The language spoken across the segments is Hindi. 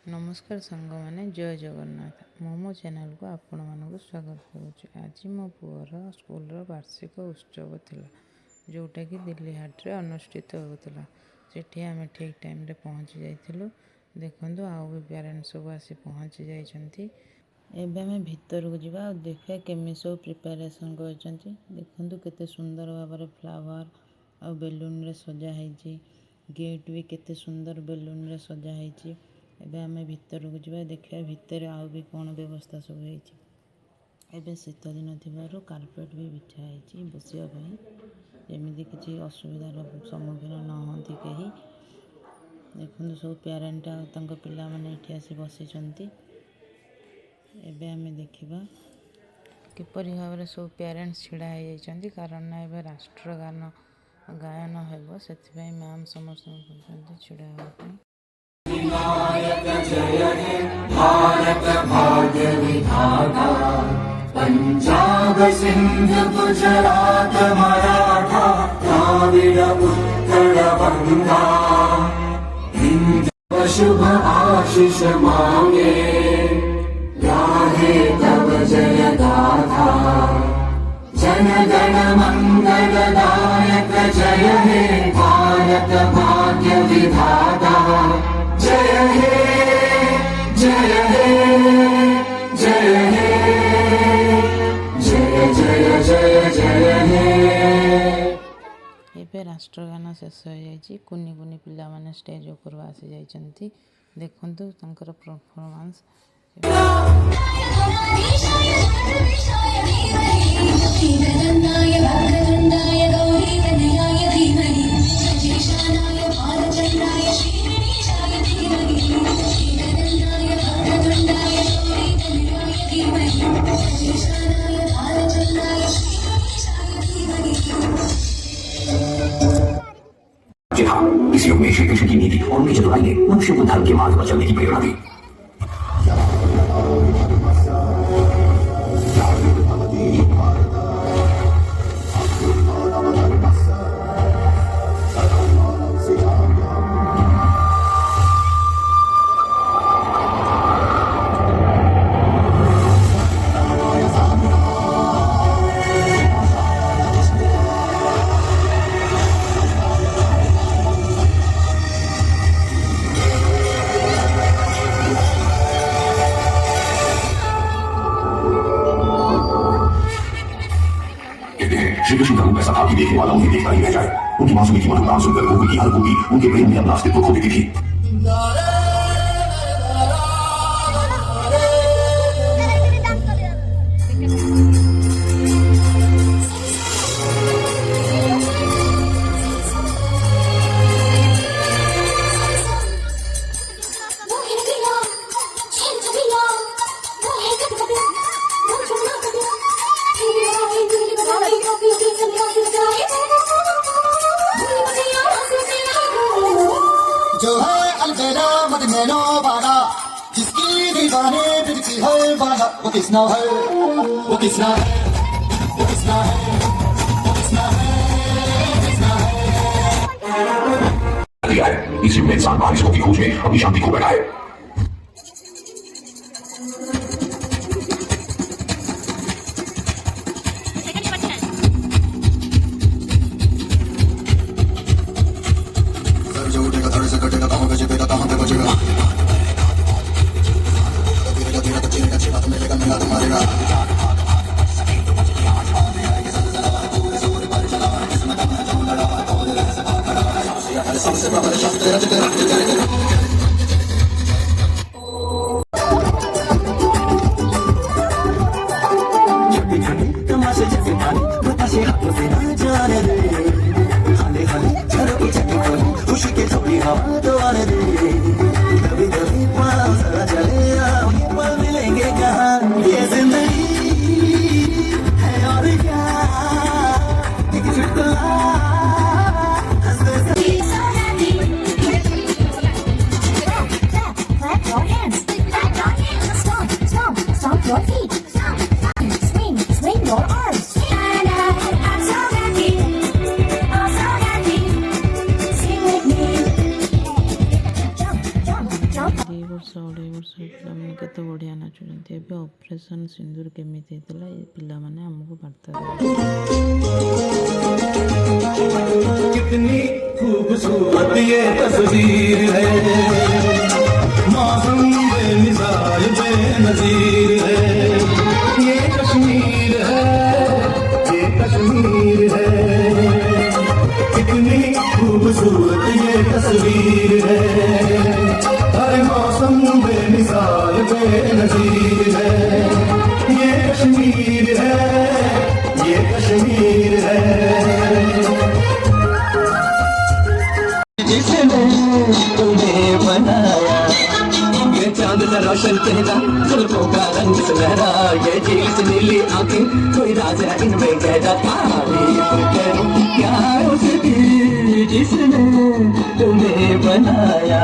नमस्कार सांग मैंने जय जगन्नाथ मोमो चैनल को आपण मानक स्वागत करुच्ची। आज मो पुअर स्कूल वार्षिक उत्सव थिला जोटा कि दिल्ली हाट रे अनुष्ठित होता। सेठी आम ठीक टाइम रे पहुँची जाइलु। देखु आउ भी पेरेंट्स सब आसी पहुँची जाइछंती। एबे आम भीतर को जीवा और देखा केमी सब प्रिपेरेसन करछंती। देखु केते सुंदर भाव फ्लावर और बेलून रे सजा है। गेट भी केते सुंदर बेलून रे सजा है। एबे आम भीतर को जीवा देखा भितर आउ भी कौन व्यवस्था सब है। शीत दिन थी कारपेट भी बिछा है बसापी जमी किसी असुविधार सम्मुखीन न होती कहीं। देखो सब पेरेंट आ पिला माने ये आसी बसी। एबे आम देखा किपरि भाव सब पेरेंट्स छिड़ा हो कारण एबे राष्ट्रगान गायन हेब से मैम समस्त छिड़ा होगा। विनायक जय हे भारत भाग्य विधाता पंजाब सिंध गुजरात मराठा द्राविड उत्कल बंगा हिंद शुभ आशीष मांगे गाहे तब जय गाथा जन गण मंगल दायक जय हे भारत भाग्य विधाता जय हे जय हे जय हे जय जय जय जय हे। एबे राष्ट्रगान शेष हो जाइए। कुनी कुनी पिला माने स्टेज ऊपर आसी जाइछंती। देखंतु तांकर परफॉर्मेंस। इस युग में श्री कृष्ण की नीति और उनकी चतुराई ने मनुष्य को धर्म के मार्ग पर चलने की प्रेरणा दी। श्री कृष्ण का रूप ऐसा था कि देखने वाला उन्हें देखता ही रह जाए। उनकी मासूमी की मधुर सुनकर गोकुल की हर गोपी उनके प्रेम में अपना अस्तित्व खो देती थी। जो है अलबेला मदनैनो वाला जिसकी दीवाने दिल की है वाला वो किसना है वो किसना है वो किसना है वो किसना है किसना है इस युग में इंसान बारिशों की खोज में अपनी शांति खो बैठा है। ବର୍ଷ 2.5 ବର୍ଷ ପିଲାମାନେ କେତେ ବଢ଼ିଆ ନାଚୁଛନ୍ତି। ଏବେ ଅପରେସନ୍ ସିନ୍ଦୁର କେମିତି ହେଇଥିଲା ଏ ପିଲାମାନେ ଆମକୁ ବାର୍ତ୍ତା ଦେବେ। कितनी खूबसूरत ये तस्वीर है, मौसम बेमिसाल बेनज़ीर है। ये कश्मीर है, ये कश्मीर है। कितनी खूबसूरत ये तस्वीर है, हर मौसम बेमिसाल बेनज़ीर है। ये कश्मीर है, ये कश्मीर है। जिसने तुम्हें बनाया, ये चांद सा रोशन चेहरा, जुल्फों का रंग सुनहरा, ये झील से नीली आंखें, कोई राज है इनमें गहरा। तारीफ करूं क्या उसकी जिसने तुम्हें बनाया।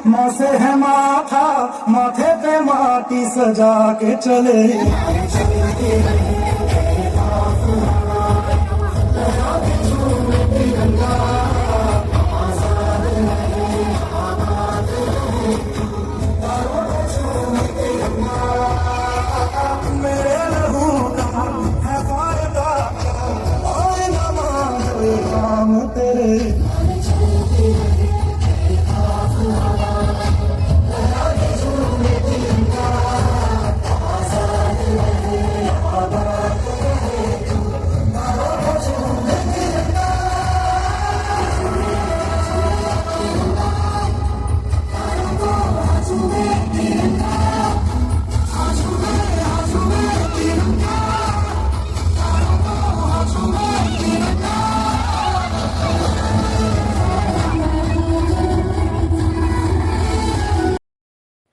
माँ से है माथा, माथे पे माटी सजा के चले। मेरे लहू का है फायदा, और नमाज काम तेरे।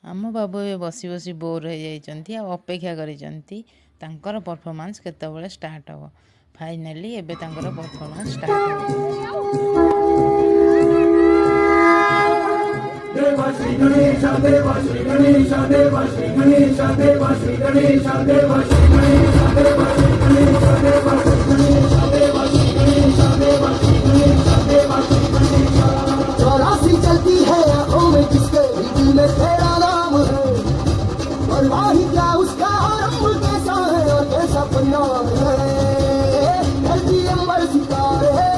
ଆମ ବାବୁ ଏବେ ବସି ବସି ବୋର୍ ହେଇଯାଇଛନ୍ତି ଆଉ ଅପେକ୍ଷା କରିଛନ୍ତି ତାଙ୍କର ପରଫର୍ମାନ୍ସ କେତେବେଳେ ଷ୍ଟାର୍ଟ ହେବ। ଫାଇନାଲି ଏବେ ତାଙ୍କର ପରଫର୍ମାନ୍ସ ଷ୍ଟାର୍ଟ ହେବ। चौरासी चलती है आंखों में जिसके दिल में तेरा नाम है, और वाही क्या उसका रंग कैसा है और कैसा परिणाम है। धरती अंबर सितारे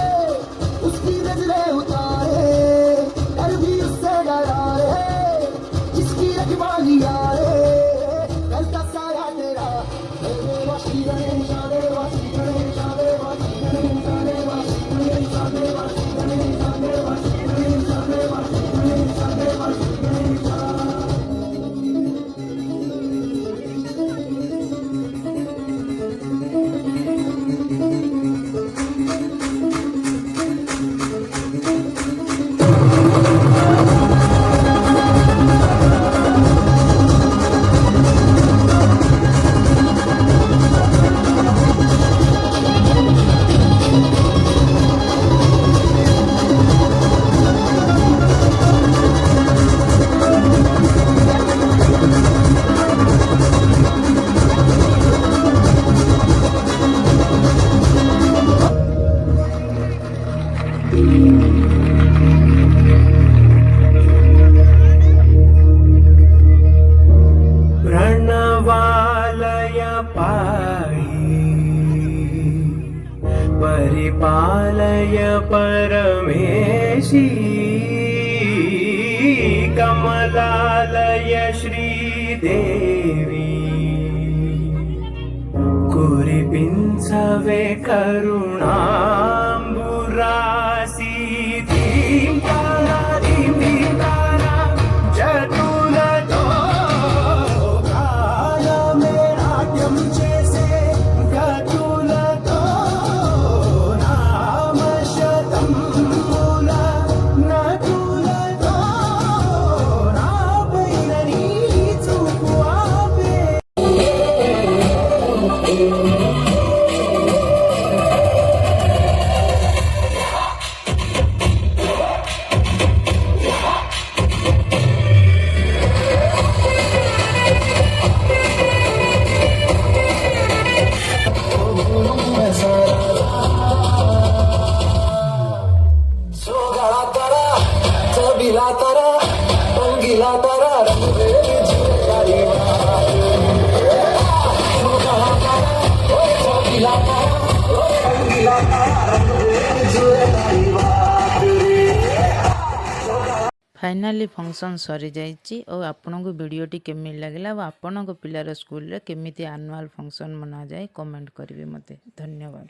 उसकी नजरें उतारे, डर भी उससे डरा रे जिसकी रखवाली आए। कल का साया तेरा, देवा श्री गणेश देवा श्री गणेश देवा परिपालय परमेशी कमलालय श्रीदेवी कुरिपिंचवे करुणाम्बुरासी धीं तारा जगुलतो कालमे नाट्यं చేసే గతులతో నామశతం మూల నకులతో నాపైన నీ చూపు ఆపే सोगळा तारा चबिला तारा रंगीला तारा रंगवेली झुलकारी सोगळा तारा चबिला तारा रंगीला तारा रंगवेली झुलकारी फाइनाली फंक्शन सरी जाइए और आपण को वीडियोटी केमी लगे और आपण पिलार स्कूल रे केमी एनुअल फंक्शन मना जाए कमेंट करेंगे मते। धन्यवाद।